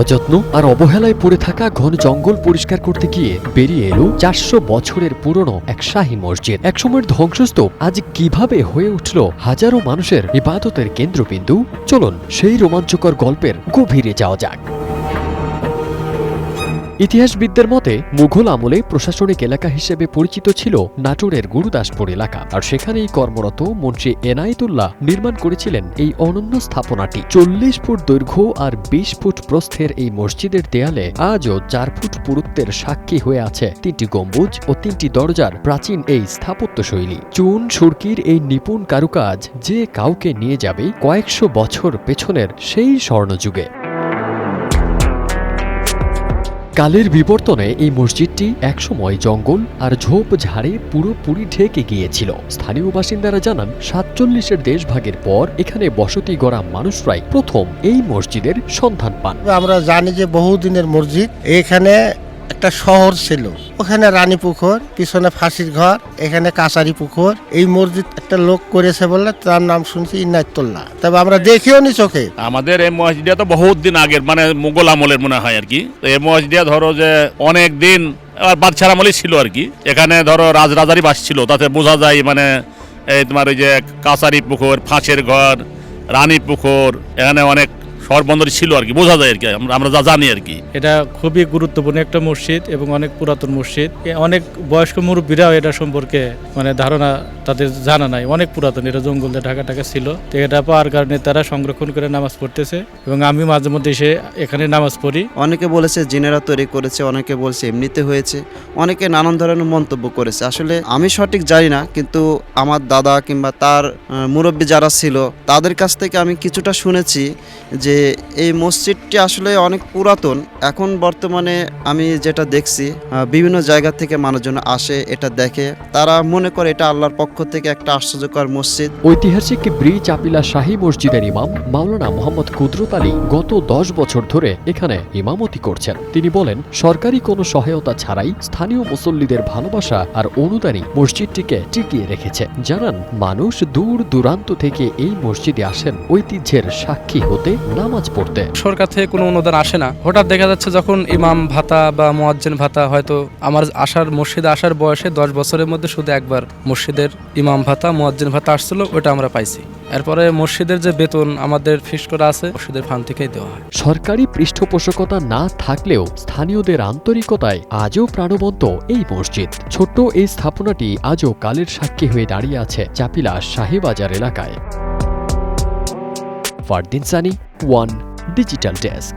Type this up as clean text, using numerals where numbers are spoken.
অযত্ন আর অবহেলায় পড়ে থাকা ঘন জঙ্গল পরিষ্কার করতে গিয়ে বেরিয়ে এলো 400 বছরের পুরনো এক শাহী মসজিদ। একসময়ের ধ্বংসস্তূপ আজ কিভাবে হয়ে উঠল হাজারো মানুষের ইবাদতের কেন্দ্রবিন্দু। চলুন সেই রোমাঞ্চকর গল্পের গভীরে যাওয়া যাক। ইতিহাসবিদদের মতে মুঘল আমলে প্রশাসনিক এলাকা হিসেবে পরিচিত ছিল নাটোরের গুরুদাসপুর এলাকা, আর সেখানেই কর্মরত মন্ত্রী এনায়েতুল্লাহ নির্মাণ করেছিলেন এই অনন্য স্থাপনাটি। 40 ফুট দৈর্ঘ্য আর 20 ফুট প্রস্থের এই মসজিদের দেয়ালে আজও 4 ফুট পুরুত্বের সাক্ষী হয়ে আছে 3টি গম্বুজ ও 3টি দরজার প্রাচীন এই স্থাপত্যশৈলী। চুন সুরকির এই নিপুণ কারুকাজ যে কাউকে নিয়ে যাবে কয়েকশো বছর পেছনের সেই স্বর্ণযুগে। কালের বিবর্তনে এই মসজিদটি একসময় জঙ্গল আর ঝোপঝাড়ে পুরোপুরি ঢেকে গিয়েছিল। স্থানীয় বাসিন্দারা জানান 47-এর দেশভাগের পর এখানে বসতি গড়া মানুষরাই প্রথম এই মসজিদের সন্ধান পান। আমরা জানি যে বহুদিনের মসজিদ। এখানে একটা শহর ছিল, ওখানে রানী পুকুর, পিছনে ফাঁসির ঘর, এখানে কাছারি পুকুর। এই মসজিদ একটা লোক করেছে বললে তার নাম শুনছি ইনায়েতুল্লাহ, তবে আমরা দেখিও নি চোখে। আমাদের এই মসজিদটা তো বহুত দিন আগের, মানে মুঘল আমলের মনে হয় আর কি। তো এই মসজিদে ধরো যে অনেক দিন বাদশাহ আমলে ছিল আর কি। এখানে ধরো রাজরাজারই বাস ছিল, তাতে বোঝা যায় মানে এই তোমার ওই যে কাছারি পুকুর, ফাঁসের ঘর, রানী পুকুর, এখানে অনেক শহর বন্দর ছিল আর কি, বোঝা যায় আর কি, আমরা যা জানি আর কি। এটা খুবই গুরুত্বপূর্ণ একটা মসজিদ এবং অনেক পুরাতন মসজিদ। অনেক বয়স্ক মুরব্বীরাও এটা সম্পর্কে মানে ধারণা তাদের জানা নাই, অনেক পুরাতন। এটা জঙ্গলে ঢাকা ছিল, তো এটা পাওয়ার কারণে তারা সংরক্ষণ করে নামাজ পড়তেছে এবং আমি মাঝে মধ্যে এসে এখানে নামাজ পড়ি। অনেকে বলেছে জিনেরা তৈরি করেছে, অনেকে বলছে এমনিতে হয়েছে, অনেকে নানান ধরনের মন্তব্য করেছে। আসলে আমি সঠিক জানি না, কিন্তু আমার দাদা কিংবা তার মুরব্বী যারা ছিল তাদের কাছ থেকে আমি কিছুটা শুনেছি যে এই মসজিদটি আসলে অনেক পুরাতন। এখন বর্তমানে আমি যেটা দেখছি বিভিন্ন জায়গা থেকে মানুষজন আসে, এটা দেখে, তারা মনে করে এটা আল্লাহর পক্ষ থেকে একটা আশ্চর্যকর মসজিদ। ঐতিহাসিক ব্রি চাপিলা শাহী মসজিদের ইমাম মাওলানা মোহাম্মদ কুদরত আলী গত 10 বছর ধরে এখানে ইমামতি করছেন। তিনি বলেন, সরকারি কোনো সহায়তা ছাড়াই স্থানীয় মুসল্লিদের ভালোবাসা আর অনুদানই মসজিদটিকে টিকিয়ে রেখেছে। জানান, মানুষ দূর দূরান্ত থেকে এই মসজিদে আসেন ঐতিহ্যের সাক্ষী হতে, নামাজ পড়তে। সরকার থেকে কোনো অনুদান আসে না। হঠাৎ দেখা যাচ্ছে যখন ইমাম ভাতা বা মুয়াজ্জিন ভাতা, হয়তো আমার মসজিদে আসার বয়সে 10 বছরের মধ্যে শুধু একবার মসজিদের ইমাম ভাতা মুয়াজ্জিন ভাতা আসছিল, ওটা আমরা পাইছি। এরপরে মসজিদের যে বেতন আমাদের ফিক্স করা আছে মসজিদের ফান্ড থেকেই দেওয়া হয়। সরকারি পৃষ্ঠপোষকতা না থাকলেও স্থানীয়দের আন্তরিকতায় আজও প্রাণবন্ত এই মসজিদ। ছোট্ট এই স্থাপনাটি আজও কালের সাক্ষী হয়ে দাঁড়িয়ে আছে চাপিলা শাহীবাজার এলাকায়। Fardin Sunny, one digital desk.